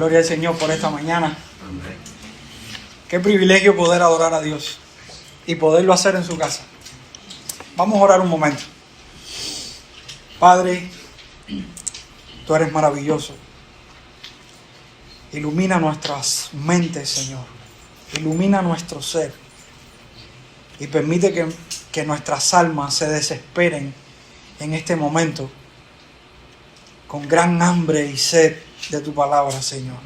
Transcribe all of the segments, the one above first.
Gloria al Señor por esta mañana. Qué privilegio poder adorar a Dios y poderlo hacer en su casa. Vamos a orar un momento. Padre, tú eres maravilloso. Ilumina nuestras mentes, Señor. Ilumina nuestro ser. Y permite que nuestras almas se desesperen en este momento con gran hambre y sed de tu palabra, Señor.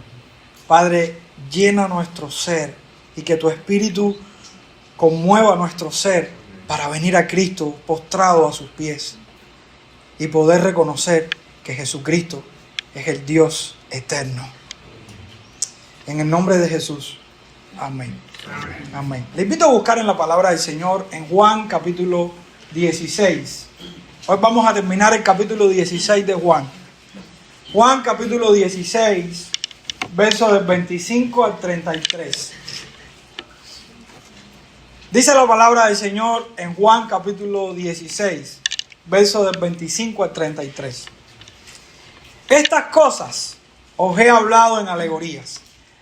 Padre, llena nuestro ser y que tu Espíritu conmueva nuestro ser para venir a Cristo postrado a sus pies y poder reconocer que Jesucristo es el Dios eterno. En el nombre de Jesús. Amén. Amén. Le invito a buscar en la palabra del Señor en Juan capítulo 16. Hoy vamos a terminar el capítulo 16 de Juan. Juan capítulo 16, versos del 25 al 33. Dice la palabra del Señor en Juan capítulo 16, versos del 25 al 33. Estas cosas os he hablado en alegorías.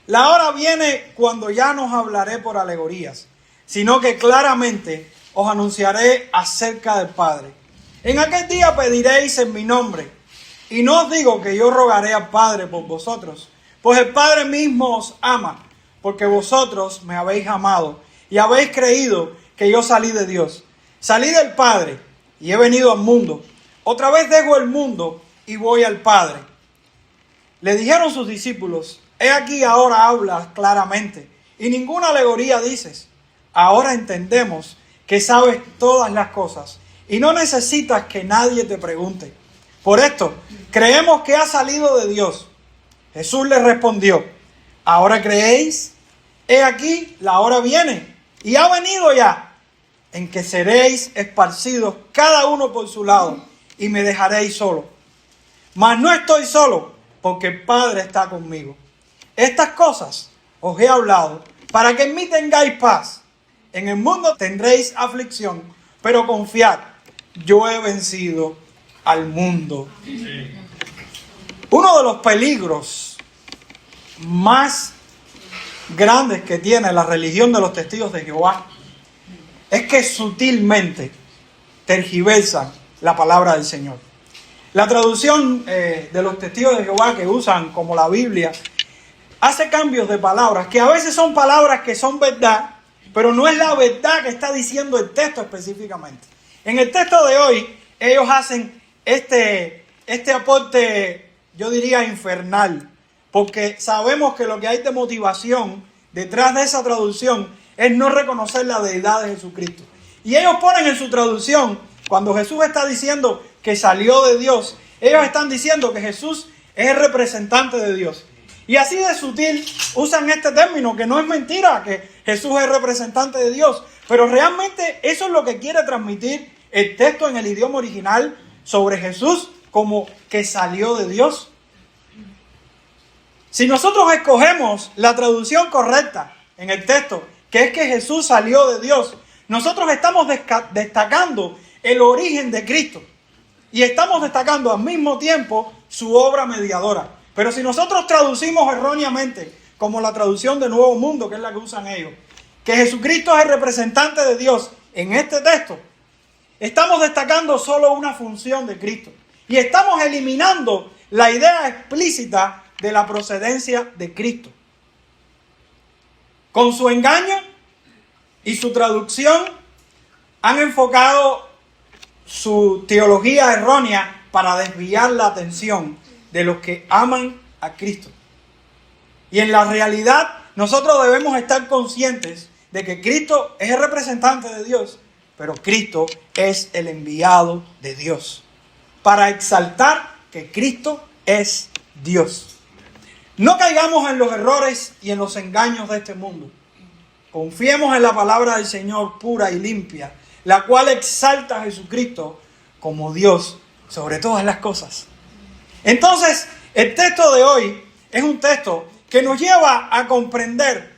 La hora viene cuando ya no os hablaré por alegorías, sino que claramente os anunciaré acerca del Padre. En aquel día pediréis en mi nombre, y no os digo que yo rogaré al Padre por vosotros, pues el Padre mismo os ama, porque vosotros me habéis amado y habéis creído que yo salí de Dios. Salí del Padre y he venido al mundo. Otra vez dejo el mundo y voy al Padre. Le dijeron sus discípulos: he aquí ahora hablas claramente y ninguna alegoría dices. Ahora entendemos que sabes todas las cosas y no necesitas que nadie te pregunte. Por esto, creemos que ha salido de Dios. Jesús les respondió: ¿ahora creéis? He aquí, la hora viene y ha venido ya, en que seréis esparcidos cada uno por su lado y me dejaréis solo. Mas no estoy solo, porque el Padre está conmigo. Estas cosas os he hablado para que en mí tengáis paz. En el mundo tendréis aflicción, pero confiad, yo he vencido al mundo. Uno de los peligros más grandes que tiene la religión de los testigos de Jehová es que sutilmente tergiversan la palabra del Señor. La traducción de los testigos de Jehová que usan como la Biblia hace cambios de palabras que a veces son palabras que son verdad, pero no es la verdad que está diciendo el texto específicamente. En el texto de hoy ellos hacen este aporte, yo diría infernal, porque sabemos que lo que hay de motivación detrás de esa traducción es no reconocer la deidad de Jesucristo. Y ellos ponen en su traducción, cuando Jesús está diciendo que salió de Dios, ellos están diciendo que Jesús es el representante de Dios. Y así de sutil usan este término, que no es mentira que Jesús es el representante de Dios, pero realmente eso es lo que quiere transmitir el texto en el idioma original sobre Jesús, como que salió de Dios. Si nosotros escogemos la traducción correcta en el texto, que es que Jesús salió de Dios, nosotros estamos destacando el origen de Cristo y estamos destacando al mismo tiempo su obra mediadora. Pero si nosotros traducimos erróneamente, como la traducción de Nuevo Mundo, que es la que usan ellos, que Jesucristo es el representante de Dios en este texto, estamos destacando solo una función de Cristo. Y estamos eliminando la idea explícita de la procedencia de Cristo. Con su engaño y su traducción han enfocado su teología errónea para desviar la atención de los que aman a Cristo. Y en la realidad nosotros debemos estar conscientes de que Cristo es el representante de Dios, pero Cristo es el enviado de Dios, para exaltar que Cristo es Dios. No caigamos en los errores y en los engaños de este mundo. Confiemos en la palabra del Señor pura y limpia, la cual exalta a Jesucristo como Dios sobre todas las cosas. Entonces, el texto de hoy es un texto que nos lleva a comprender.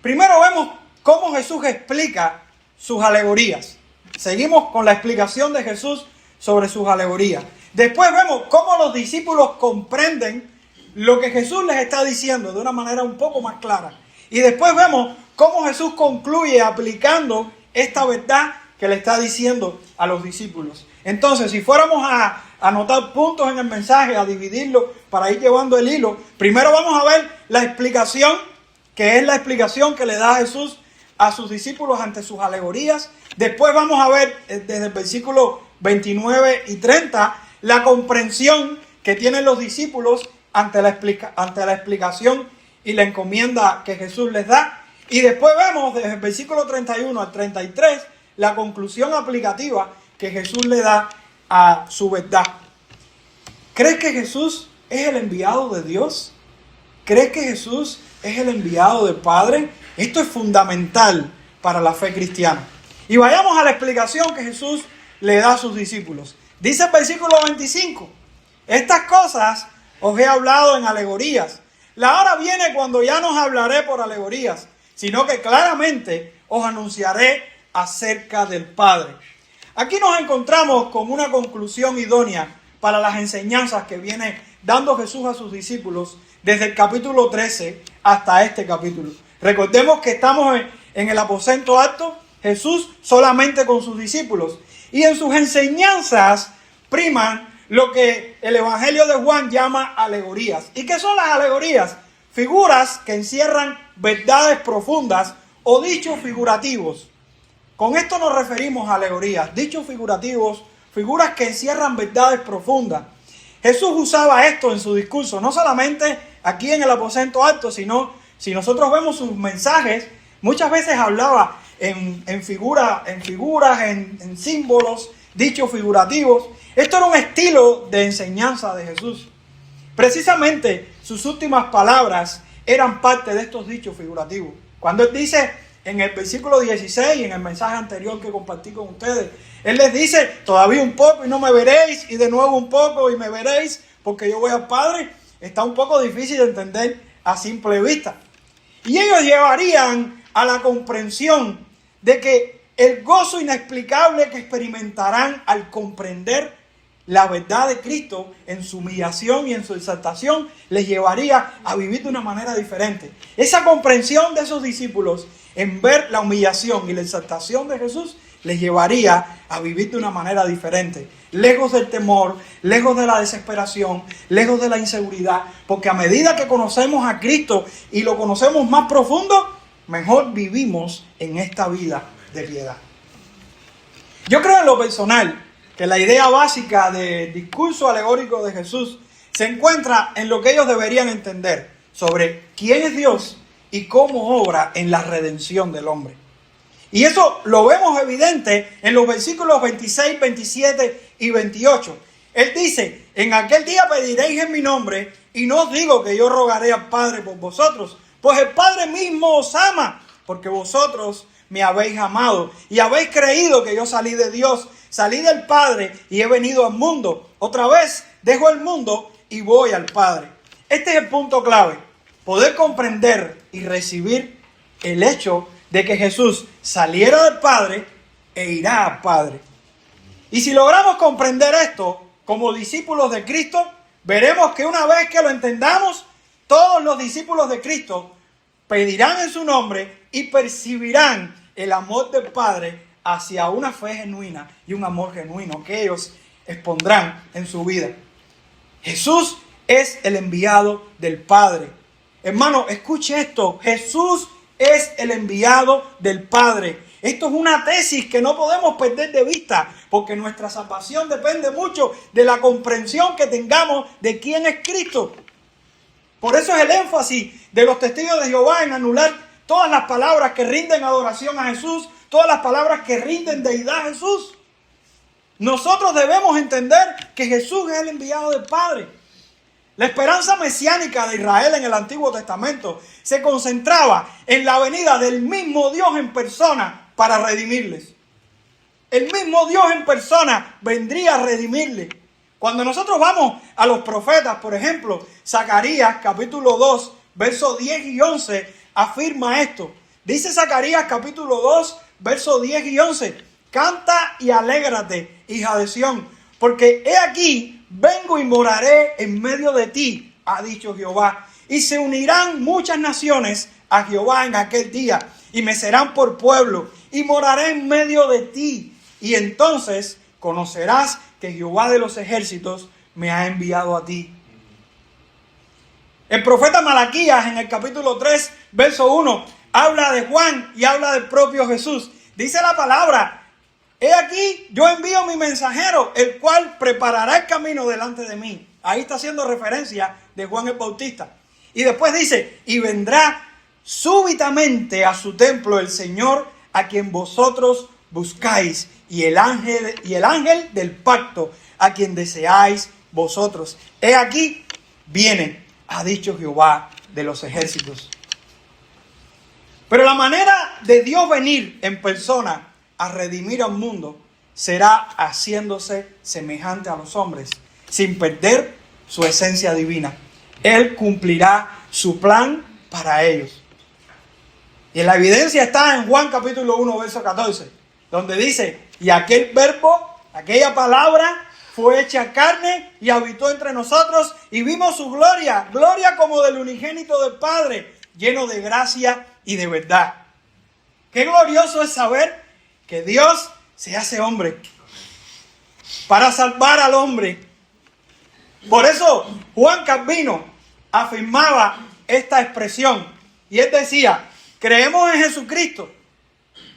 Primero vemos cómo Jesús explica sus alegorías. Seguimos con la explicación de Jesús sobre sus alegorías. Después vemos cómo los discípulos comprenden lo que Jesús les está diciendo de una manera un poco más clara. Y después vemos cómo Jesús concluye aplicando esta verdad que le está diciendo a los discípulos. Entonces, si fuéramos a anotar puntos en el mensaje, a dividirlo para ir llevando el hilo, primero vamos a ver la explicación, que es la explicación que le da Jesús a sus discípulos ante sus alegorías. Después vamos a ver desde el versículo 29 y 30 la comprensión que tienen los discípulos ante la explicación y la encomienda que Jesús les da. Y después vemos desde el versículo 31 al 33 la conclusión aplicativa que Jesús le da a su verdad. ¿Crees que Jesús es el enviado de Dios? ¿Crees que Jesús es el enviado del Padre? Esto es fundamental para la fe cristiana. Y vayamos a la explicación que Jesús le da a sus discípulos. Dice el versículo 25: estas cosas os he hablado en alegorías. La hora viene cuando ya no os hablaré por alegorías, sino que claramente os anunciaré acerca del Padre. Aquí nos encontramos con una conclusión idónea para las enseñanzas que viene dando Jesús a sus discípulos desde el capítulo 13 hasta este capítulo. Recordemos que estamos en el aposento alto, Jesús solamente con sus discípulos. Y en sus enseñanzas priman lo que el Evangelio de Juan llama alegorías. ¿Y qué son las alegorías? Figuras que encierran verdades profundas o dichos figurativos. Con esto nos referimos a alegorías, dichos figurativos, figuras que encierran verdades profundas. Jesús usaba esto en su discurso, no solamente aquí en el aposento alto, sino si nosotros vemos sus mensajes, muchas veces hablaba en figuras, en símbolos, dichos figurativos. Esto era un estilo de enseñanza de Jesús. Precisamente sus últimas palabras eran parte de estos dichos figurativos. Cuando Él dice en el versículo 16, en el mensaje anterior que compartí con ustedes, Él les dice: todavía un poco y no me veréis, y de nuevo un poco y me veréis, porque yo voy al Padre. Está un poco difícil de entender a simple vista. Y ellos llevarían a la comprensión de que el gozo inexplicable que experimentarán al comprender la verdad de Cristo en su humillación y en su exaltación les llevaría a vivir de una manera diferente. Esa comprensión de esos discípulos en ver la humillación y la exaltación de Jesús les llevaría a vivir de una manera diferente, lejos del temor, lejos de la desesperación, lejos de la inseguridad, porque a medida que conocemos a Cristo y lo conocemos más profundo, mejor vivimos en esta vida de piedad. Yo creo en lo personal que la idea básica del discurso alegórico de Jesús se encuentra en lo que ellos deberían entender sobre quién es Dios y cómo obra en la redención del hombre. Y eso lo vemos evidente en los versículos 26, 27 y 28. Él dice: en aquel día pediréis en mi nombre, y no os digo que yo rogaré al Padre por vosotros, pues el Padre mismo os ama, porque vosotros me habéis amado y habéis creído que yo salí de Dios, salí del Padre y he venido al mundo. Otra vez dejo el mundo y voy al Padre. Este es el punto clave: poder comprender y recibir el hecho de que Jesús saliera del Padre e irá al Padre. Y si logramos comprender esto como discípulos de Cristo, veremos que una vez que lo entendamos, todos los discípulos de Cristo pedirán en su nombre y percibirán el amor del Padre hacia una fe genuina y un amor genuino que ellos expondrán en su vida. Jesús es el enviado del Padre. Hermano, escuche esto: Jesús es el enviado del Padre. Esto es una tesis que no podemos perder de vista, porque nuestra salvación depende mucho de la comprensión que tengamos de quién es Cristo. Por eso es el énfasis de los testigos de Jehová en anular todas las palabras que rinden adoración a Jesús, todas las palabras que rinden deidad a Jesús. Nosotros debemos entender que Jesús es el enviado del Padre. La esperanza mesiánica de Israel en el Antiguo Testamento se concentraba en la venida del mismo Dios en persona para redimirles. El mismo Dios en persona vendría a redimirles. Cuando nosotros vamos a los profetas, por ejemplo, Zacarías capítulo 2, versos 10 y 11, afirma esto. Dice Zacarías capítulo 2, versos 10 y 11: canta y alégrate, hija de Sión, porque he aquí, vengo y moraré en medio de ti, ha dicho Jehová. Y se unirán muchas naciones a Jehová en aquel día, y me serán por pueblo, y moraré en medio de ti. Y entonces conocerás que Jehová de los ejércitos me ha enviado a ti. El profeta Malaquías en el capítulo 3, verso 1, habla de Juan y habla del propio Jesús. Dice la palabra: he aquí, yo envío mi mensajero, el cual preparará el camino delante de mí. Ahí está haciendo referencia de Juan el Bautista. Y después dice: y vendrá súbitamente a su templo el Señor, a quien vosotros buscáis, y el ángel del pacto, a quien deseáis vosotros. He aquí, viene, ha dicho Jehová de los ejércitos. Pero la manera de Dios venir en persona a redimir al mundo será haciéndose semejante a los hombres, sin perder su esencia divina. Él cumplirá su plan para ellos. Y la evidencia está en Juan capítulo 1, verso 14, donde dice: y aquel verbo, aquella palabra, fue hecha carne y habitó entre nosotros, y vimos su gloria, gloria como del unigénito del Padre, lleno de gracia y de verdad. Qué glorioso es saber que Dios se hace hombre para salvar al hombre. Por eso Juan Calvino afirmaba esta expresión, y él decía: creemos en Jesucristo,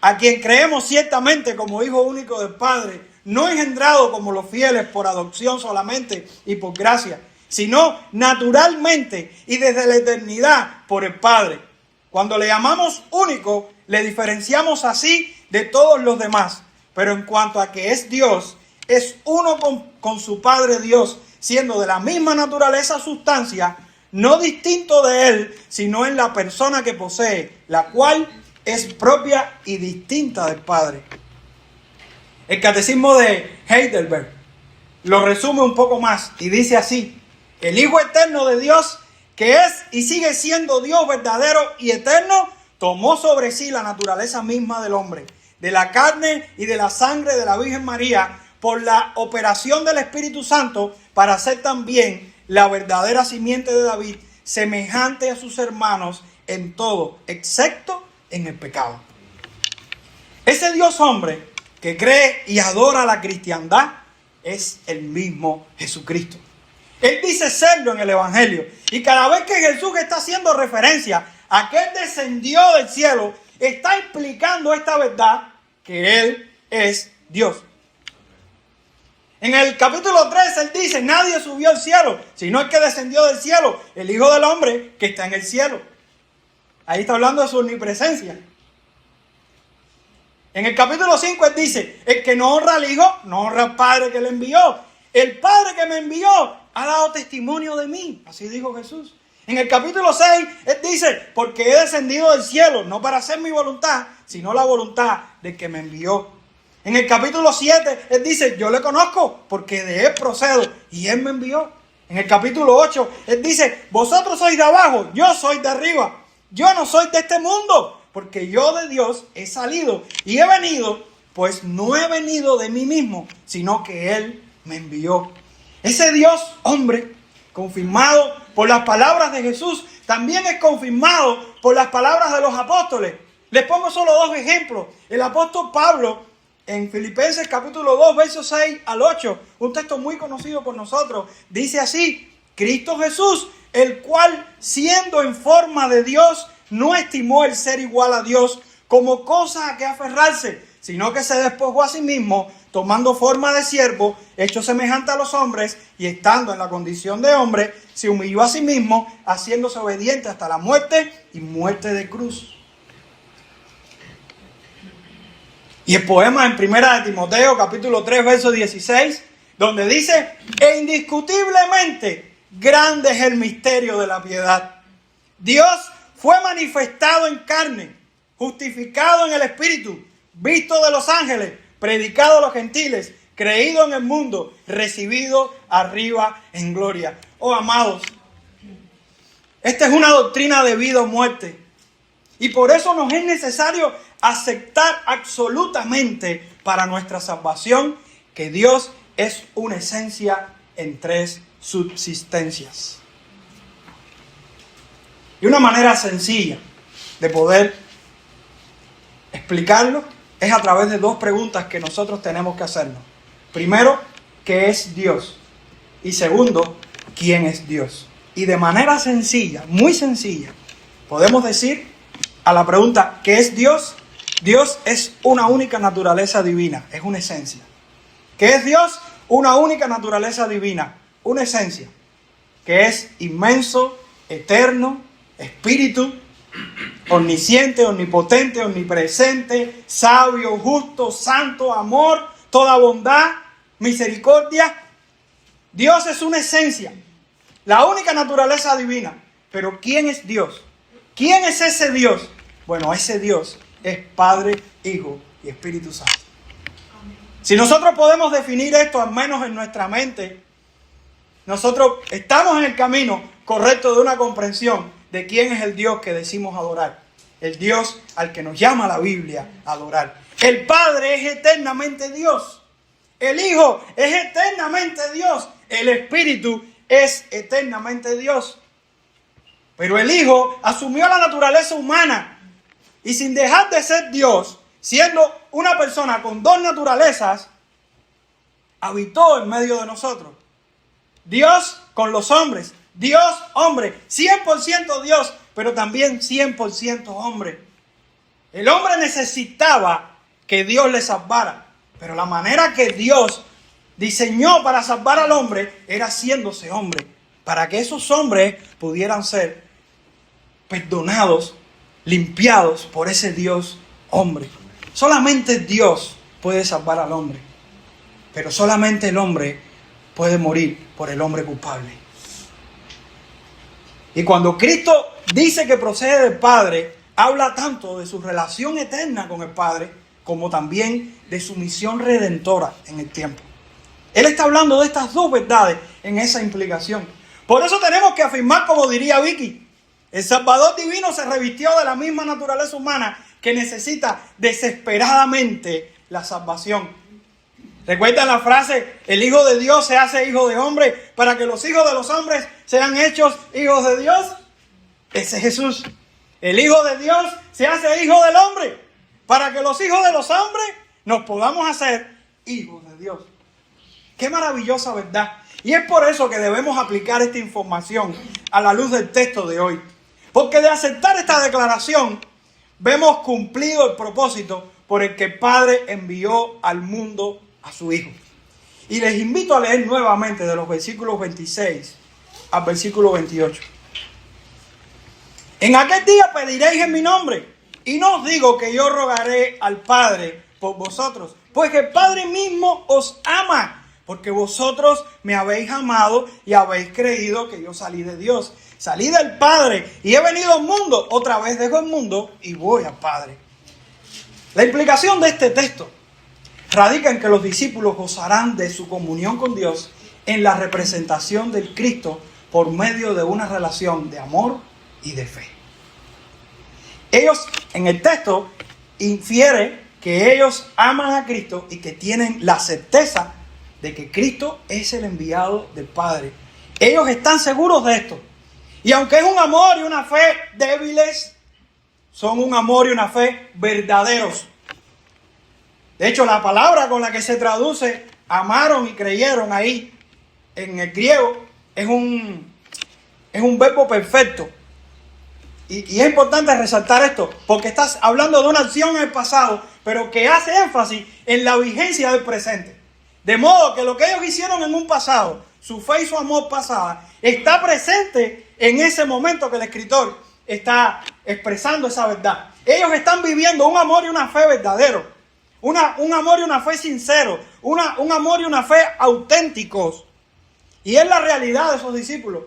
a quien creemos ciertamente como Hijo único del Padre, no engendrado como los fieles por adopción solamente y por gracia, sino naturalmente y desde la eternidad por el Padre. Cuando le llamamos único, le diferenciamos así de todos los demás. Pero en cuanto a que es Dios, es uno con su Padre Dios, siendo de la misma naturaleza sustancia, no distinto de Él, sino en la persona que posee, la cual es propia y distinta del Padre. El catecismo de Heidelberg lo resume un poco más y dice así: el Hijo eterno de Dios, que es y sigue siendo Dios verdadero y eterno, tomó sobre sí la naturaleza misma del hombre, de la carne y de la sangre de la Virgen María, por la operación del Espíritu Santo, para ser también la verdadera simiente de David, semejante a sus hermanos en todo, excepto en el pecado. Ese Dios hombre que cree y adora la cristiandad es el mismo Jesucristo. Él dice serlo en el Evangelio. Y cada vez que Jesús está haciendo referencia a que Él descendió del cielo, está explicando esta verdad, que Él es Dios. En el capítulo 3 Él dice: nadie subió al cielo, sino el que descendió del cielo, el Hijo del Hombre que está en el cielo. Ahí está hablando de su omnipresencia. En el capítulo 5 Él dice: el que no honra al Hijo, no honra al Padre que le envió. El Padre que me envió ha dado testimonio de mí. Así dijo Jesús. En el capítulo 6 Él dice: porque he descendido del cielo, no para hacer mi voluntad, sino la voluntad del que me envió. En el capítulo 7 Él dice: yo le conozco porque de Él procedo y Él me envió. En el capítulo 8 Él dice: vosotros sois de abajo, yo soy de arriba. Yo no soy de este mundo, porque yo de Dios he salido y he venido, pues no he venido de mí mismo, sino que Él me envió. Ese Dios hombre, confirmado por las palabras de Jesús, también es confirmado por las palabras de los apóstoles. Les pongo solo dos ejemplos. El apóstol Pablo, en Filipenses capítulo 2, versos 6 al 8, un texto muy conocido por nosotros, dice así: Cristo Jesús, el cual, siendo en forma de Dios, no estimó el ser igual a Dios como cosa a que aferrarse, sino que se despojó a sí mismo, tomando forma de siervo, hecho semejante a los hombres, y estando en la condición de hombre, se humilló a sí mismo, haciéndose obediente hasta la muerte y muerte de cruz. Y el poema en Primera de Timoteo, capítulo 3, verso 16, donde dice: e indiscutiblemente grande es el misterio de la piedad. Dios fue manifestado en carne, justificado en el Espíritu, visto de los ángeles, predicado a los gentiles, creído en el mundo, recibido arriba en gloria. Oh, amados, esta es una doctrina de vida o muerte. Y por eso nos es necesario aceptar absolutamente para nuestra salvación que Dios es una esencia en tres subsistencias. Y una manera sencilla de poder explicarlo es a través de dos preguntas que nosotros tenemos que hacernos. Primero, ¿qué es Dios? Y segundo, ¿quién es Dios? Y de manera sencilla, muy sencilla, podemos decir a la pregunta ¿qué es Dios? Dios es una única naturaleza divina, es una esencia. ¿Qué es Dios? Una única naturaleza divina, una esencia, que es inmenso, eterno, espíritu, omnisciente, omnipotente, omnipresente, sabio, justo, santo, amor, toda bondad, misericordia. Dios es una esencia, la única naturaleza divina. Pero ¿quién es Dios? ¿Quién es ese Dios? Bueno, ese Dios es Padre, Hijo y Espíritu Santo. Si nosotros podemos definir esto, al menos en nuestra mente, nosotros estamos en el camino correcto de una comprensión de quién es el Dios que decimos adorar. El Dios al que nos llama la Biblia a adorar. El Padre es eternamente Dios. El Hijo es eternamente Dios. El Espíritu es eternamente Dios. Pero el Hijo asumió la naturaleza humana y sin dejar de ser Dios, siendo una persona con dos naturalezas, habitó en medio de nosotros. Dios con los hombres, Dios hombre, 100% Dios, pero también 100% hombre. El hombre necesitaba que Dios le salvara, pero la manera que Dios diseñó para salvar al hombre era haciéndose hombre, para que esos hombres pudieran ser perdonados, limpiados por ese Dios hombre. Solamente Dios puede salvar al hombre, pero solamente el hombre puede morir por el hombre culpable. Y cuando Cristo dice que procede del Padre, habla tanto de su relación eterna con el Padre, como también de su misión redentora en el tiempo. Él está hablando de estas dos verdades en esa implicación. Por eso tenemos que afirmar, como diría Vicky, el Salvador divino se revistió de la misma naturaleza humana que necesita desesperadamente la salvación. ¿Recuerdan la frase? El Hijo de Dios se hace hijo de hombre para que los hijos de los hombres sean hechos hijos de Dios. Ese es Jesús. El Hijo de Dios se hace hijo del hombre para que los hijos de los hombres nos podamos hacer hijos de Dios. Qué maravillosa verdad. Y es por eso que debemos aplicar esta información a la luz del texto de hoy. Porque de aceptar esta declaración, vemos cumplido el propósito por el que el Padre envió al mundo a su Hijo. Y les invito a leer nuevamente de los versículos 26 al versículo 28. En aquel día pediréis en mi nombre, y no os digo que yo rogaré al Padre por vosotros, pues que el Padre mismo os ama, porque vosotros me habéis amado y habéis creído que yo salí de Dios. Salí del Padre y he venido al mundo. Otra vez dejo el mundo y voy al Padre. La implicación de este texto radica en que los discípulos gozarán de su comunión con Dios en la representación del Cristo por medio de una relación de amor y de fe. Ellos, en el texto, infiere que ellos aman a Cristo y que tienen la certeza de que Cristo es el enviado del Padre. Ellos están seguros de esto. Y aunque es un amor y una fe débiles, son un amor y una fe verdaderos. De hecho, la palabra con la que se traduce amaron y creyeron ahí en el griego es un verbo perfecto. Y es importante resaltar esto, porque estás hablando de una acción en el pasado, pero que hace énfasis en la vigencia del presente. De modo que lo que ellos hicieron en un pasado, su fe y su amor pasada, está presente en ese momento que el escritor está expresando esa verdad. Ellos están viviendo un amor y una fe verdadero, un amor y una fe sincero, un amor y una fe auténticos. Y es la realidad de esos discípulos.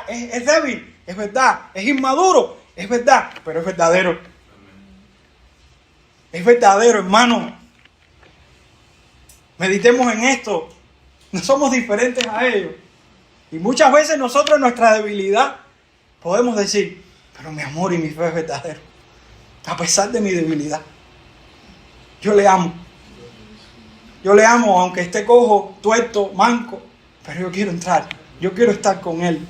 Es débil, es verdad, es inmaduro, es verdad, pero es verdadero. Es verdadero, hermano. Meditemos en esto. No somos diferentes a ellos. Y muchas veces nosotros en nuestra debilidad podemos decir, pero mi amor y mi fe es verdadero. A pesar de mi debilidad. Yo le amo. Yo le amo aunque esté cojo, tuerto, manco. Pero yo quiero entrar. Yo quiero estar con Él.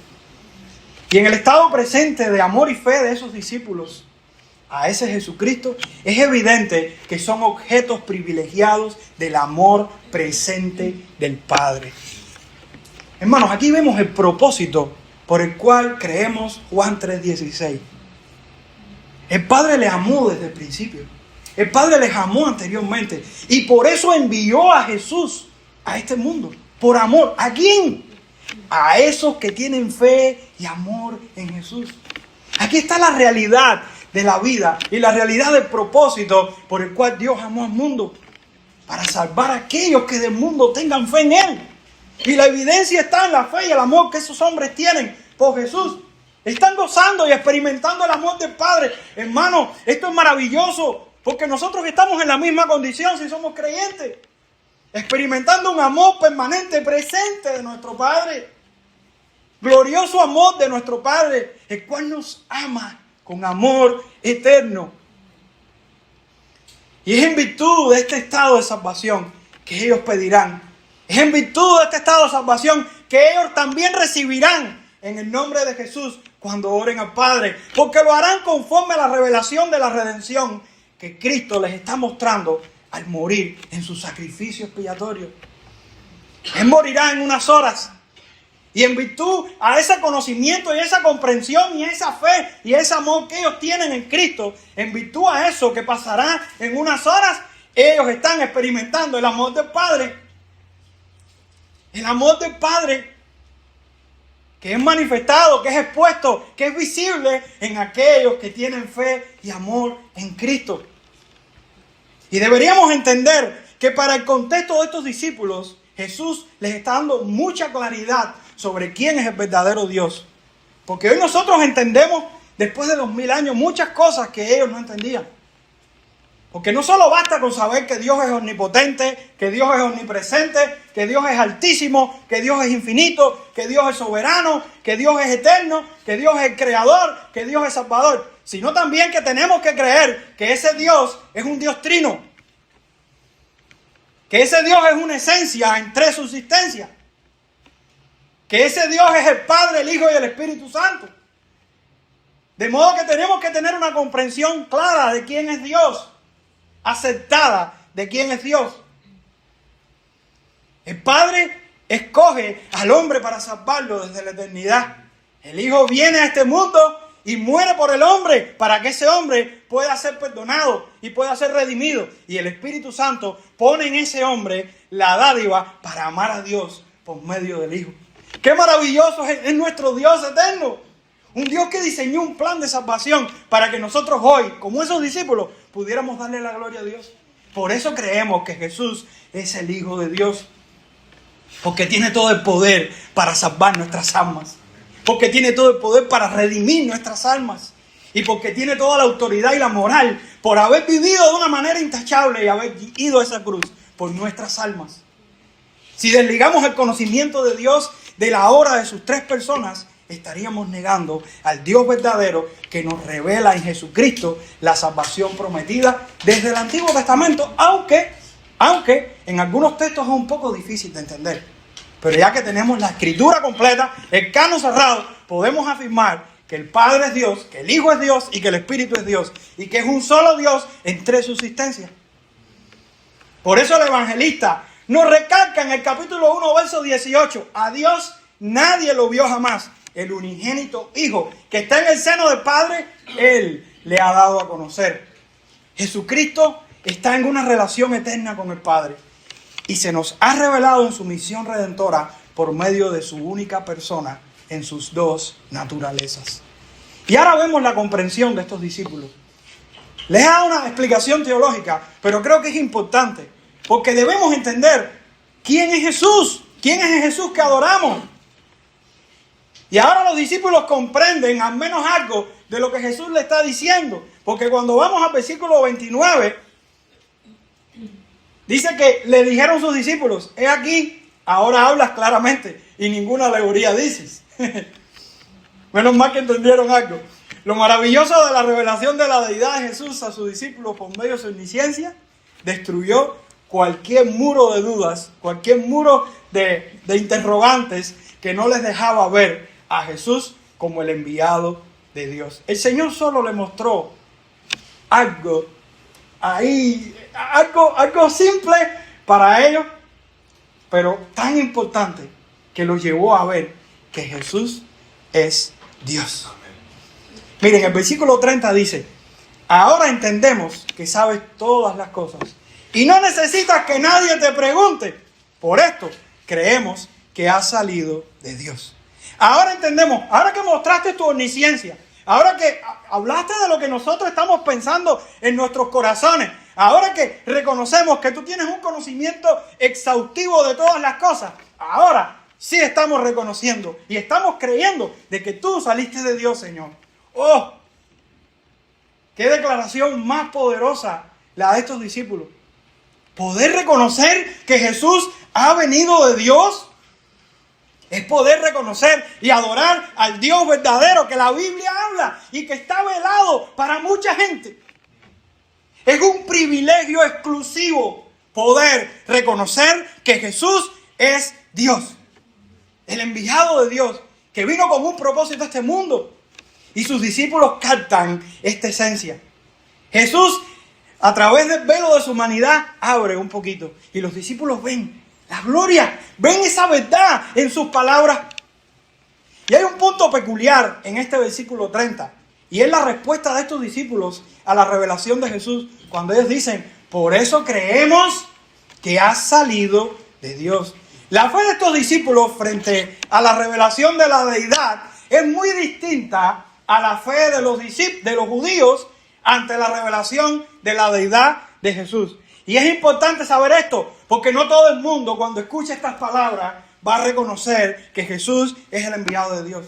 Y en el estado presente de amor y fe de esos discípulos a ese Jesucristo, es evidente que son objetos privilegiados del amor presente del Padre. Hermanos, aquí vemos el propósito por el cual creemos Juan 3:16. El Padre les amó desde el principio. El Padre les amó anteriormente. Y por eso envió a Jesús a este mundo. Por amor. ¿A quién? A esos que tienen fe y amor en Jesús. Aquí está la realidad de la vida y la realidad del propósito por el cual Dios amó al mundo. Para salvar a aquellos que del mundo tengan fe en Él. Y la evidencia está en la fe y el amor que esos hombres tienen por Jesús. Están gozando y experimentando el amor del Padre. Hermano, esto es maravilloso. Porque nosotros estamos en la misma condición si somos creyentes. Experimentando un amor permanente, presente de nuestro Padre. Glorioso amor de nuestro Padre, el cual nos ama con amor eterno. Y es en virtud de este estado de salvación que ellos pedirán. Es en virtud de este estado de salvación que ellos también recibirán en el nombre de Jesús cuando oren al Padre. Porque lo harán conforme a la revelación de la redención que Cristo les está mostrando al morir en su sacrificio expiatorio. Él morirá en unas horas. Y en virtud a ese conocimiento y esa comprensión y esa fe y ese amor que ellos tienen en Cristo, en virtud a eso que pasará en unas horas, ellos están experimentando el amor del Padre. El amor del Padre que es manifestado, que es expuesto, que es visible en aquellos que tienen fe y amor en Cristo. Y deberíamos entender que para el contexto de estos discípulos, Jesús les está dando mucha claridad sobre quién es el verdadero Dios. Porque hoy nosotros entendemos, después de 2000 años, muchas cosas que ellos no entendían. Porque no solo basta con saber que Dios es omnipotente, que Dios es omnipresente, que Dios es altísimo, que Dios es infinito, que Dios es soberano, que Dios es eterno, que Dios es el creador, que Dios es salvador, sino también que tenemos que creer que ese Dios es un Dios trino, que ese Dios es una esencia en tres subsistencias, que ese Dios es el Padre, el Hijo y el Espíritu Santo. De modo que tenemos que tener una comprensión clara de quién es Dios, aceptada de quién es Dios. El Padre escoge al hombre para salvarlo desde la eternidad. El Hijo viene a este mundo y muere por el hombre para que ese hombre pueda ser perdonado y pueda ser redimido. Y el Espíritu Santo pone en ese hombre la dádiva para amar a Dios por medio del Hijo. ¡Qué maravilloso es nuestro Dios eterno! Un Dios que diseñó un plan de salvación para que nosotros hoy, como esos discípulos, pudiéramos darle la gloria a Dios. Por eso creemos que Jesús es el Hijo de Dios. Porque tiene todo el poder para salvar nuestras almas. Porque tiene todo el poder para redimir nuestras almas. Y porque tiene toda la autoridad y la moral por haber vivido de una manera intachable y haber ido a esa cruz por nuestras almas. Si desligamos el conocimiento de Dios de la obra de sus tres personas, estaríamos negando al Dios verdadero que nos revela en Jesucristo la salvación prometida desde el Antiguo Testamento, aunque en algunos textos es un poco difícil de entender. Pero ya que tenemos la Escritura completa, el canon cerrado, podemos afirmar que el Padre es Dios, que el Hijo es Dios y que el Espíritu es Dios, y que es un solo Dios en tres subsistencias. Por eso el evangelista nos recalca en el capítulo 1, verso 18, a Dios nadie lo vio jamás. El unigénito Hijo que está en el seno del Padre, Él le ha dado a conocer. Jesucristo está en una relación eterna con el Padre y se nos ha revelado en su misión redentora por medio de su única persona en sus dos naturalezas. Y ahora vemos la comprensión de estos discípulos. Les he dado una explicación teológica, pero creo que es importante porque debemos entender quién es Jesús, quién es el Jesús que adoramos. Y ahora los discípulos comprenden al menos algo de lo que Jesús le está diciendo. Porque cuando vamos al versículo 29, dice que le dijeron sus discípulos, he aquí, ahora hablas claramente y ninguna alegoría dices. Menos mal que entendieron algo. Lo maravilloso de la revelación de la deidad de Jesús a sus discípulos por medio de su omnisciencia, destruyó cualquier muro de dudas, cualquier muro de interrogantes que no les dejaba ver a Jesús como el enviado de Dios. El Señor solo le mostró algo ahí, algo simple para ellos, pero tan importante que los llevó a ver que Jesús es Dios. Miren, el versículo 30 dice: ahora entendemos que sabes todas las cosas y no necesitas que nadie te pregunte. Por esto creemos que has salido de Dios. Ahora entendemos, ahora que mostraste tu omnisciencia, ahora que hablaste de lo que nosotros estamos pensando en nuestros corazones, ahora que reconocemos que tú tienes un conocimiento exhaustivo de todas las cosas, ahora sí estamos reconociendo y estamos creyendo de que tú saliste de Dios, Señor. ¡Oh! ¡Qué declaración más poderosa la de estos discípulos! Poder reconocer que Jesús ha venido de Dios es poder reconocer y adorar al Dios verdadero que la Biblia habla y que está velado para mucha gente. Es un privilegio exclusivo poder reconocer que Jesús es Dios, el enviado de Dios, que vino con un propósito a este mundo. Y sus discípulos captan esta esencia. Jesús, a través del velo de su humanidad, abre un poquito. Y los discípulos ven la gloria, ven esa verdad en sus palabras. Y hay un punto peculiar en este versículo 30. Y es la respuesta de estos discípulos a la revelación de Jesús. Cuando ellos dicen: por eso creemos que has salido de Dios. La fe de estos discípulos frente a la revelación de la deidad es muy distinta a la fe de los judíos ante la revelación de la deidad de Jesús. Y es importante saber esto, porque no todo el mundo, cuando escucha estas palabras, va a reconocer que Jesús es el enviado de Dios.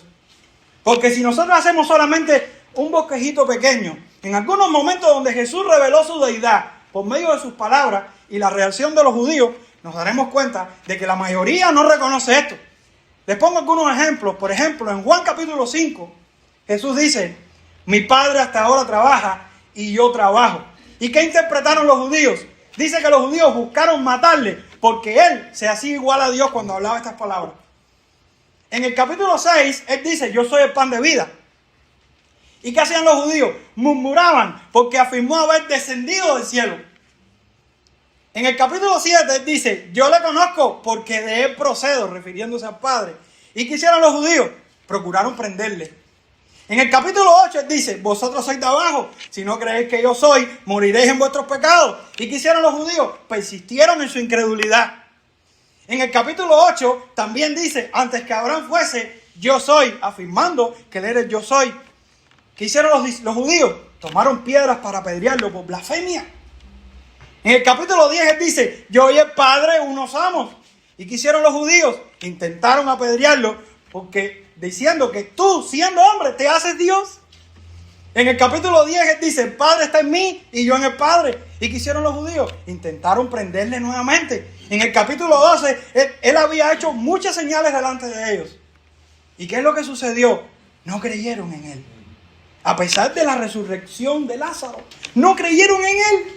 Porque si nosotros hacemos solamente un bosquejito pequeño, en algunos momentos donde Jesús reveló su deidad por medio de sus palabras y la reacción de los judíos, nos daremos cuenta de que la mayoría no reconoce esto. Les pongo algunos ejemplos. Por ejemplo, en Juan capítulo 5, Jesús dice: mi Padre hasta ahora trabaja y yo trabajo. ¿Y qué interpretaron los judíos? Dice que los judíos buscaron matarle porque él se hacía igual a Dios cuando hablaba estas palabras. En el capítulo 6, él dice: yo soy el pan de vida. ¿Y qué hacían los judíos? Murmuraban porque afirmó haber descendido del cielo. En el capítulo 7, él dice: yo le conozco porque de él procedo, refiriéndose al Padre. ¿Y qué hicieron los judíos? Procuraron prenderle. En el capítulo 8 él dice: vosotros sois de abajo, si no creéis que yo soy, moriréis en vuestros pecados. ¿Y qué hicieron los judíos? Persistieron en su incredulidad. En el capítulo 8 también dice: antes que Abraham fuese, yo soy, afirmando que él era el yo soy. ¿Qué hicieron los judíos? Tomaron piedras para apedrearlo por blasfemia. En el capítulo 10 él dice: yo y el Padre uno somos. ¿Y qué hicieron los judíos? Intentaron apedrearlo diciendo que tú, siendo hombre, te haces Dios. En el capítulo 10 él dice: el Padre está en mí y yo en el Padre. ¿Y qué hicieron los judíos? Intentaron prenderle nuevamente. En el capítulo 12 él había hecho muchas señales delante de ellos. ¿Y qué es lo que sucedió? No creyeron en él. A pesar de la resurrección de Lázaro, no creyeron en él.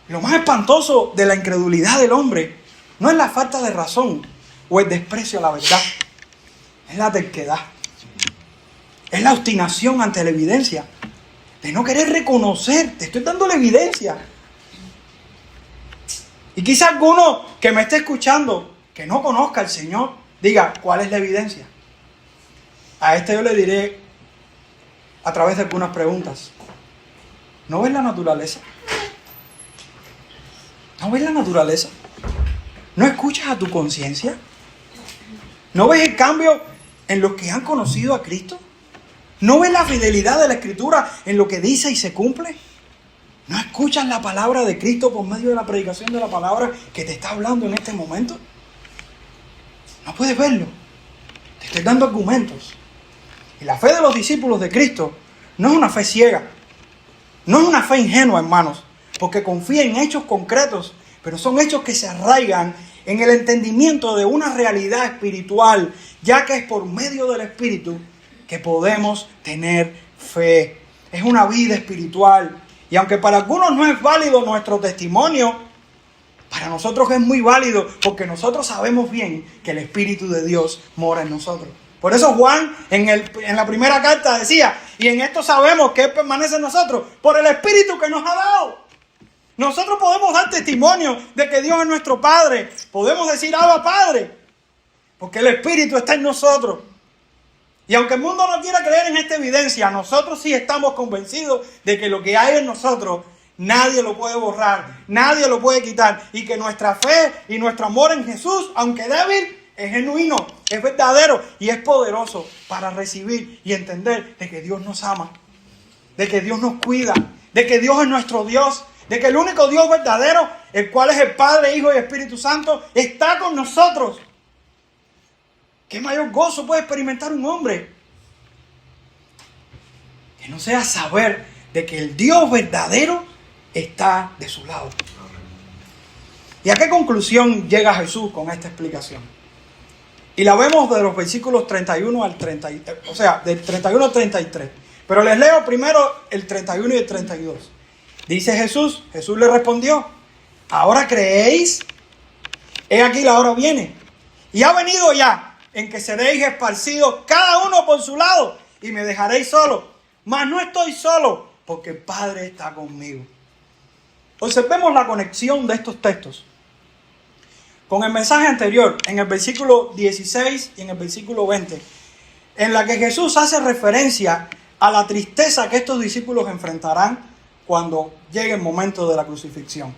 Lo más espantoso de la incredulidad del hombre no es la falta de razón o el desprecio a la verdad. Es la terquedad. Es la obstinación ante la evidencia. De no querer reconocer. Te estoy dando la evidencia. Y quizá alguno que me esté escuchando, que no conozca al Señor, diga: ¿cuál es la evidencia? A este yo le diré a través de algunas preguntas. ¿No ves la naturaleza? ¿No ves la naturaleza? ¿No escuchas a tu conciencia? ¿No ves el cambio en los que han conocido a Cristo? ¿No ves la fidelidad de la Escritura en lo que dice y se cumple? ¿No escuchas la palabra de Cristo por medio de la predicación de la palabra que te está hablando en este momento? No puedes verlo. Te estoy dando argumentos. Y la fe de los discípulos de Cristo no es una fe ciega. No es una fe ingenua, hermanos, porque confía en hechos concretos, pero son hechos que se arraigan en el entendimiento de una realidad espiritual, ya que es por medio del Espíritu que podemos tener fe. Es una vida espiritual. Y aunque para algunos no es válido nuestro testimonio, para nosotros es muy válido, porque nosotros sabemos bien que el Espíritu de Dios mora en nosotros. Por eso Juan en la primera carta decía, y en esto sabemos que Él permanece en nosotros, por el Espíritu que nos ha dado. Nosotros podemos dar testimonio de que Dios es nuestro Padre. Podemos decir, Abba Padre, porque el Espíritu está en nosotros. Y aunque el mundo no quiera creer en esta evidencia, nosotros sí estamos convencidos de que lo que hay en nosotros, nadie lo puede borrar, nadie lo puede quitar. Y que nuestra fe y nuestro amor en Jesús, aunque débil, es genuino, es verdadero y es poderoso para recibir y entender de que Dios nos ama, de que Dios nos cuida, de que Dios es nuestro Dios, de que el único Dios verdadero, el cual es el Padre, Hijo y Espíritu Santo, está con nosotros. ¿Qué mayor gozo puede experimentar un hombre? Que no sea saber de que el Dios verdadero está de su lado. ¿Y a qué conclusión llega Jesús con esta explicación? Y la vemos de los versículos 31 al 30, o sea, del 31 al 33. Pero les leo primero el 31 y el 32. Dice Jesús le respondió, ¿ahora creéis? He aquí la hora viene, y ha venido ya, en que seréis esparcidos cada uno por su lado, y me dejaréis solo. Mas no estoy solo, porque el Padre está conmigo. Observemos la conexión de estos textos con el mensaje anterior, en el versículo 16 y en el versículo 20, en la que Jesús hace referencia a la tristeza que estos discípulos enfrentarán cuando llegue el momento de la crucifixión.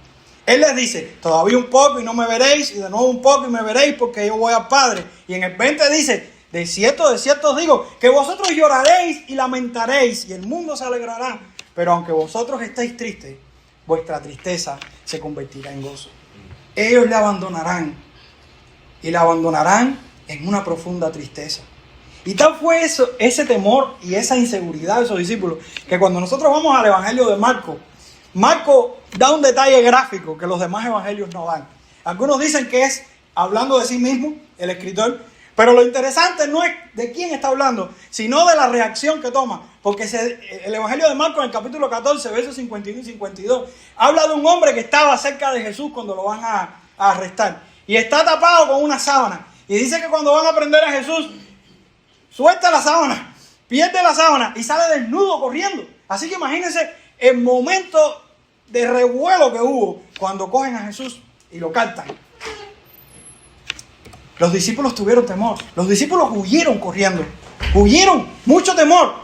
Él les dice, todavía un poco y no me veréis, y de nuevo un poco y me veréis, porque yo voy al Padre. Y en el 20 dice, de cierto os digo, que vosotros lloraréis y lamentaréis, y el mundo se alegrará. Pero aunque vosotros estéis tristes, vuestra tristeza se convertirá en gozo. Ellos le abandonarán, y le abandonarán en una profunda tristeza. Y tal fue eso, ese temor y esa inseguridad de esos discípulos, que cuando nosotros vamos al Evangelio de Marco, Marco da un detalle gráfico que los demás evangelios no dan. Algunos dicen que es hablando de sí mismo, el escritor, pero lo interesante no es de quién está hablando, sino de la reacción que toma. Porque el Evangelio de Marco en el capítulo 14, versos 51 y 52, habla de un hombre que estaba cerca de Jesús cuando lo van a arrestar. Y está tapado con una sábana. Y dice que cuando van a prender a Jesús, suelta la sábana, pierde la sábana y sale desnudo corriendo. Así que imagínense el momento de revuelo que hubo cuando cogen a Jesús y lo captan. Los discípulos tuvieron temor. Los discípulos huyeron corriendo. Huyeron, mucho temor.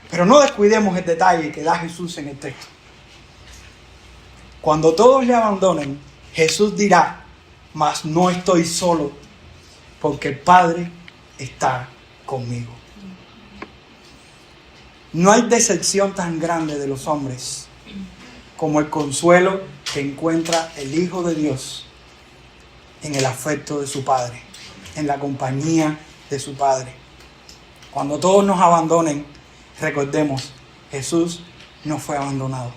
Pero no descuidemos el detalle que da Jesús en el texto. Cuando todos le abandonen, Jesús dirá, mas no estoy solo, porque el Padre está conmigo. No hay decepción tan grande de los hombres como el consuelo que encuentra el Hijo de Dios en el afecto de su Padre, en la compañía de su Padre. Cuando todos nos abandonen, recordemos, Jesús no fue abandonado.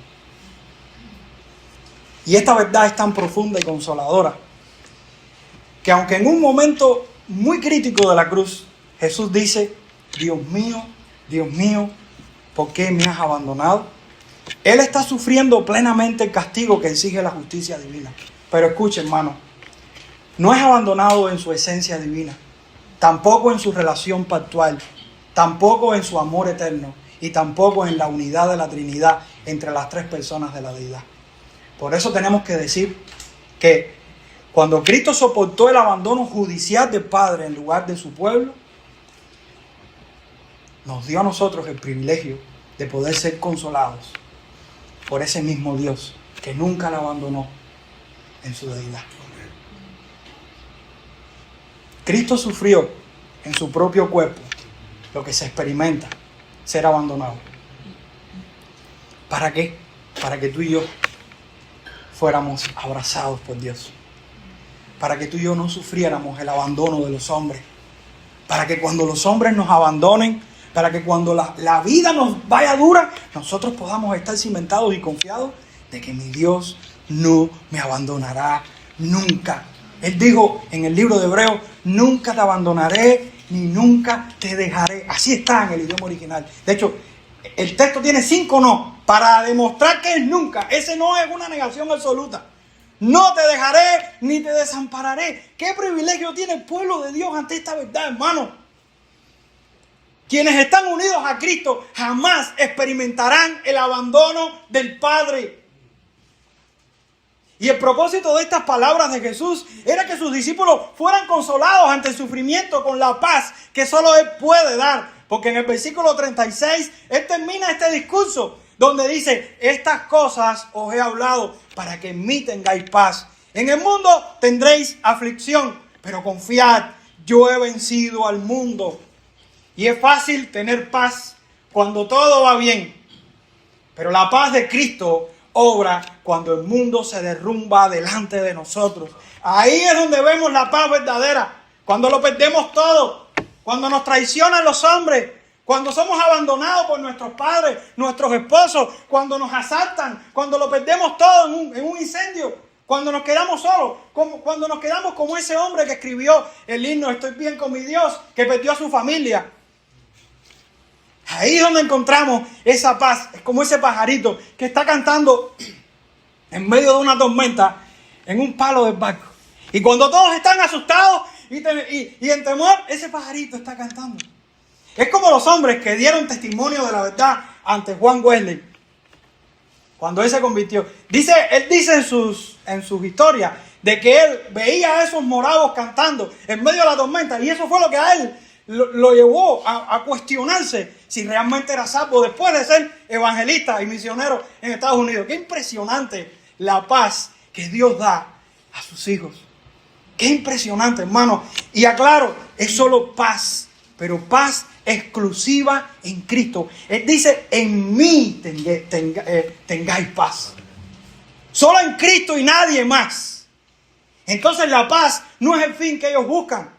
Y esta verdad es tan profunda y consoladora que aunque en un momento muy crítico de la cruz, Jesús dice, Dios mío, ¿por qué me has abandonado? Él está sufriendo plenamente el castigo que exige la justicia divina. Pero escuche, hermano, no es abandonado en su esencia divina, tampoco en su relación pactual, tampoco en su amor eterno y tampoco en la unidad de la Trinidad entre las tres personas de la deidad. Por eso tenemos que decir que cuando Cristo soportó el abandono judicial del Padre en lugar de su pueblo, nos dio a nosotros el privilegio de poder ser consolados por ese mismo Dios que nunca la abandonó en su deidad. Cristo sufrió en su propio cuerpo lo que se experimenta, ser abandonado. ¿Para qué? Para que tú y yo fuéramos abrazados por Dios. Para que tú y yo no sufriéramos el abandono de los hombres. Para que cuando los hombres nos abandonen, para que cuando la vida nos vaya dura, nosotros podamos estar cimentados y confiados de que mi Dios no me abandonará nunca. Él dijo en el libro de Hebreos, nunca te abandonaré ni nunca te dejaré. Así está en el idioma original. De hecho, el texto tiene 5 no para demostrar que es nunca. Ese no es una negación absoluta. No te dejaré ni te desampararé. ¿Qué privilegio tiene el pueblo de Dios ante esta verdad, hermano? Quienes están unidos a Cristo jamás experimentarán el abandono del Padre. Y el propósito de estas palabras de Jesús era que sus discípulos fueran consolados ante el sufrimiento con la paz que solo Él puede dar. Porque en el versículo 36, Él termina este discurso donde dice: estas cosas os he hablado para que en mí tengáis paz. En el mundo tendréis aflicción, pero confiad, yo he vencido al mundo. Y es fácil tener paz cuando todo va bien. Pero la paz de Cristo obra cuando el mundo se derrumba delante de nosotros. Ahí es donde vemos la paz verdadera. Cuando lo perdemos todo. Cuando nos traicionan los hombres. Cuando somos abandonados por nuestros padres, nuestros esposos. Cuando nos asaltan. Cuando lo perdemos todo en un incendio. Cuando nos quedamos solos. Cuando nos quedamos como ese hombre que escribió el himno Estoy bien con mi Dios, que perdió a su familia. Ahí es donde encontramos esa paz. Es como ese pajarito que está cantando en medio de una tormenta en un palo del barco. Y cuando todos están asustados y en temor, ese pajarito está cantando. Es como los hombres que dieron testimonio de la verdad ante Juan Wesley. Cuando él se convirtió. Él dice en sus historias de que él veía a esos moravos cantando en medio de la tormenta. Y eso fue lo que a él lo llevó a cuestionarse si realmente era salvo después de ser evangelista y misionero en Estados Unidos. Qué impresionante la paz que Dios da a sus hijos. Qué impresionante, hermano. Y aclaro, es solo paz, pero paz exclusiva en Cristo. Él dice: en mí tengáis paz. Solo en Cristo y nadie más. Entonces la paz no es el fin que ellos buscan.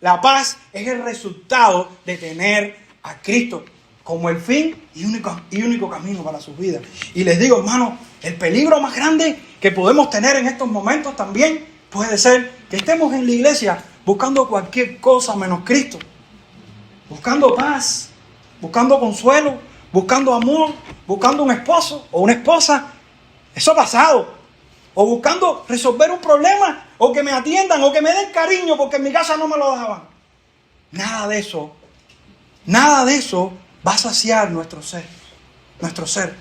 La paz es el resultado de tener a Cristo como el fin y único camino para sus vidas. Y les digo, hermano, el peligro más grande que podemos tener en estos momentos también puede ser que estemos en la iglesia buscando cualquier cosa menos Cristo. Buscando paz, buscando consuelo, buscando amor, buscando un esposo o una esposa. Eso ha pasado. O buscando resolver un problema, o que me atiendan, o que me den cariño, porque en mi casa no me lo daban. Nada de eso va a saciar nuestro ser.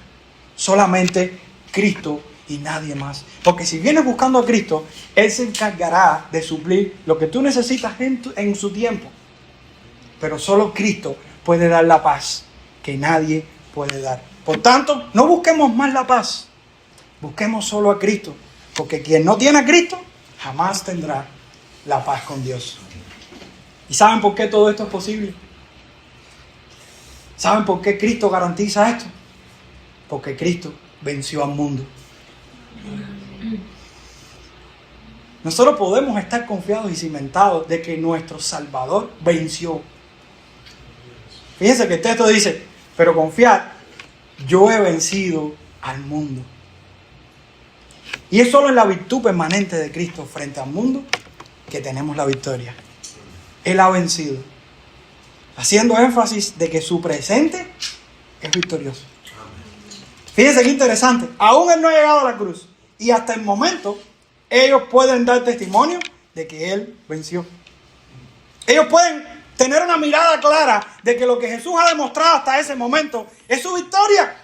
Solamente Cristo y nadie más. Porque si vienes buscando a Cristo, Él se encargará de suplir lo que tú necesitas en su tiempo. Pero solo Cristo puede dar la paz que nadie puede dar. Por tanto, no busquemos más la paz. Busquemos solo a Cristo, porque quien no tiene a Cristo jamás tendrá la paz con Dios. ¿Y saben por qué todo esto es posible? ¿Saben por qué Cristo garantiza esto? Porque Cristo venció al mundo. Nosotros podemos estar confiados y cimentados de que nuestro Salvador venció. Fíjense que el texto dice: pero confiad, yo he vencido al mundo. Y es solo en la virtud permanente de Cristo frente al mundo que tenemos la victoria. Él ha vencido. Haciendo énfasis de que su presente es victorioso. Fíjense qué interesante. Aún Él no ha llegado a la cruz. Y hasta el momento ellos pueden dar testimonio de que Él venció. Ellos pueden tener una mirada clara de que lo que Jesús ha demostrado hasta ese momento es su victoria.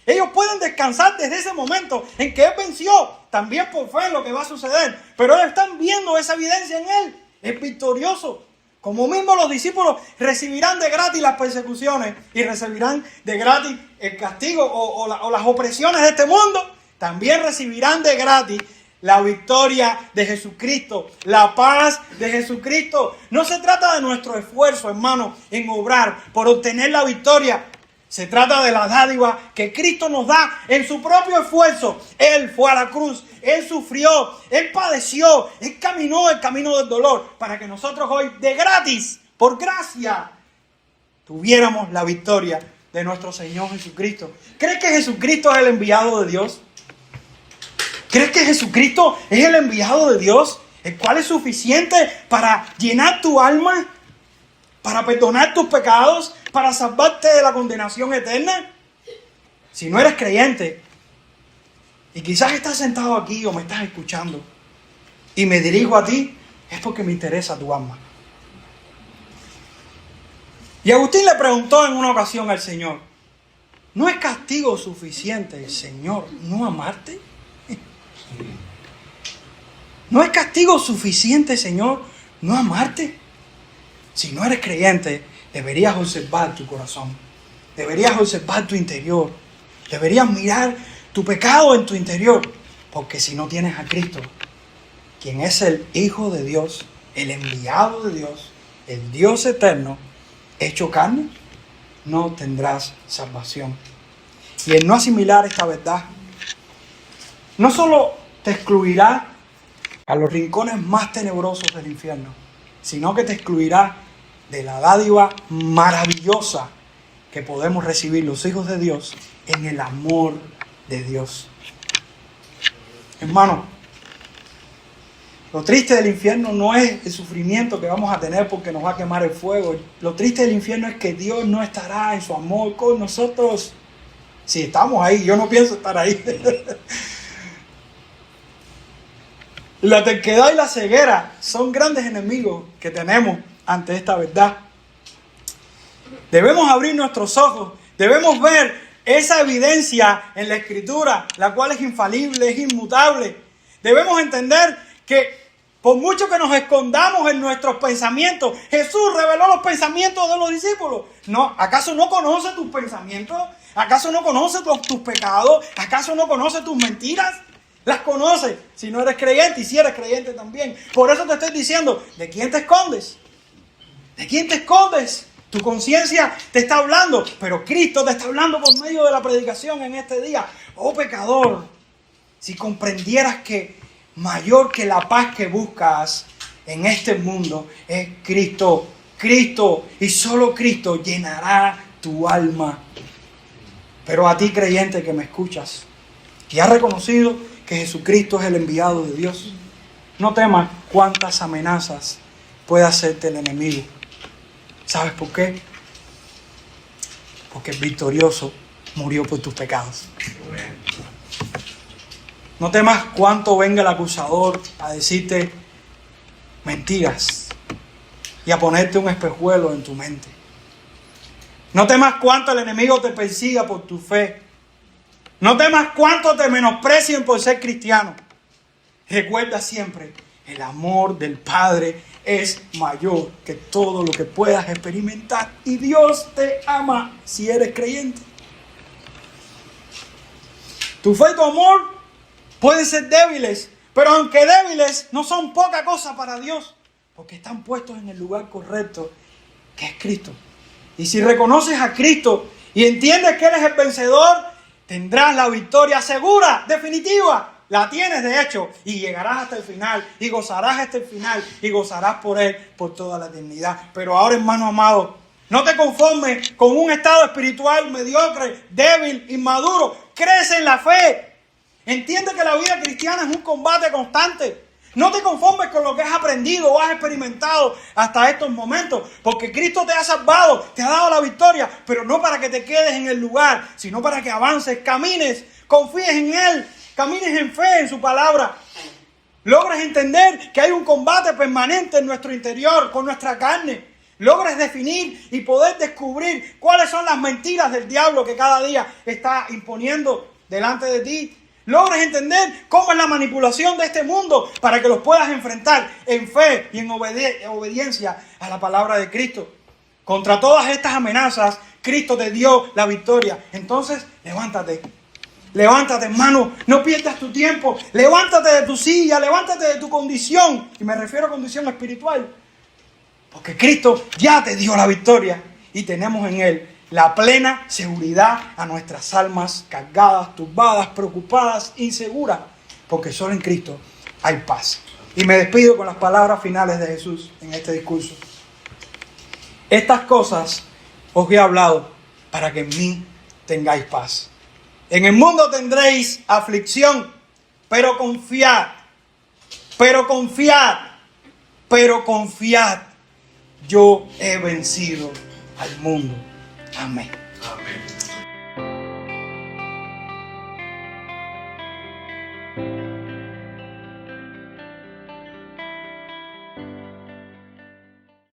Ellos pueden descansar desde ese momento en que Él venció, también por fe en lo que va a suceder. Pero ellos están viendo esa evidencia en Él. Es victorioso. Como mismo los discípulos recibirán de gratis las persecuciones y recibirán de gratis el castigo o las opresiones de este mundo, también recibirán de gratis la victoria de Jesucristo, la paz de Jesucristo. No se trata de nuestro esfuerzo, hermano, en obrar por obtener la victoria. Se trata de la dádiva que Cristo nos da en su propio esfuerzo. Él fue a la cruz, Él sufrió, Él padeció, Él caminó el camino del dolor para que nosotros hoy, de gratis, por gracia, tuviéramos la victoria de nuestro Señor Jesucristo. ¿Crees que Jesucristo es el enviado de Dios? ¿Crees que Jesucristo es el enviado de Dios, el cual es suficiente para llenar tu alma, para perdonar tus pecados, para salvarte de la condenación eterna? Si no eres creyente y quizás estás sentado aquí o me estás escuchando y me dirijo a ti, es porque me interesa tu alma. Y Agustín le preguntó en una ocasión al Señor: ¿no es castigo suficiente, Señor, no amarte? ¿No es castigo suficiente, Señor, no amarte? Si no eres creyente, deberías observar tu corazón. Deberías observar tu interior. Deberías mirar tu pecado en tu interior. Porque si no tienes a Cristo, quien es el Hijo de Dios, el enviado de Dios, el Dios eterno, hecho carne, no tendrás salvación. Y el no asimilar esta verdad, no solo te excluirá a los rincones más tenebrosos del infierno, sino que te excluirá de la dádiva maravillosa que podemos recibir los hijos de Dios en el amor de Dios. Hermano, lo triste del infierno no es el sufrimiento que vamos a tener porque nos va a quemar el fuego. Lo triste del infierno es que Dios no estará en su amor con nosotros. Si estamos ahí, yo no pienso estar ahí. La terquedad y la ceguera son grandes enemigos que tenemos ante esta verdad. Debemos abrir nuestros ojos, debemos ver esa evidencia en la Escritura, la cual es infalible, es inmutable. Debemos entender que por mucho que nos escondamos en nuestros pensamientos, Jesús reveló los pensamientos de los discípulos. ¿No? ¿Acaso no conoce tus pensamientos? ¿Acaso no conoce tus pecados? ¿Acaso no conoce tus mentiras? Las conoce si no eres creyente y si eres creyente también. Por eso te estoy diciendo, ¿de quién te escondes? ¿De quién te escondes? Tu conciencia te está hablando, pero Cristo te está hablando por medio de la predicación en este día. Oh pecador, si comprendieras que mayor que la paz que buscas en este mundo es Cristo. Cristo y solo Cristo llenará tu alma. Pero a ti, creyente que me escuchas, que has reconocido que Jesucristo es el enviado de Dios, no temas cuántas amenazas puede hacerte el enemigo. ¿Sabes por qué? Porque el victorioso murió por tus pecados. No temas cuánto venga el acusador a decirte mentiras y a ponerte un espejuelo en tu mente. No temas cuánto el enemigo te persiga por tu fe. No temas cuánto te menosprecien por ser cristiano. Recuerda siempre, el amor del Padre es mayor que todo lo que puedas experimentar. Y Dios te ama si eres creyente. Tu fe y tu amor pueden ser débiles, pero aunque débiles, no son poca cosa para Dios, porque están puestos en el lugar correcto, que es Cristo. Y si reconoces a Cristo y entiendes que Él es el vencedor, tendrás la victoria segura, definitiva. La tienes de hecho y llegarás hasta el final y gozarás hasta el final y gozarás por Él por toda la eternidad. Pero ahora, hermano amado, no te conformes con un estado espiritual mediocre, débil, inmaduro. Crece en la fe. Entiende que la vida cristiana es un combate constante. No te conformes con lo que has aprendido o has experimentado hasta estos momentos, porque Cristo te ha salvado, te ha dado la victoria, pero no para que te quedes en el lugar, sino para que avances, camines, confíes en Él, camines en fe, en su palabra. Logres entender que hay un combate permanente en nuestro interior, con nuestra carne. Logres definir y poder descubrir cuáles son las mentiras del diablo que cada día está imponiendo delante de ti. Logres entender cómo es la manipulación de este mundo para que los puedas enfrentar en fe y en obediencia a la palabra de Cristo. Contra todas estas amenazas, Cristo te dio la victoria. Entonces, levántate. Levántate, hermano. No pierdas tu tiempo. Levántate de tu silla. Levántate de tu condición. Y me refiero a condición espiritual. Porque Cristo ya te dio la victoria. Y tenemos en Él la plena seguridad a nuestras almas cargadas, turbadas, preocupadas, inseguras, porque solo en Cristo hay paz. Y me despido con las palabras finales de Jesús en este discurso. Estas cosas os he hablado para que en mí tengáis paz. En el mundo tendréis aflicción, pero confiad, yo he vencido al mundo. Amén. Amén.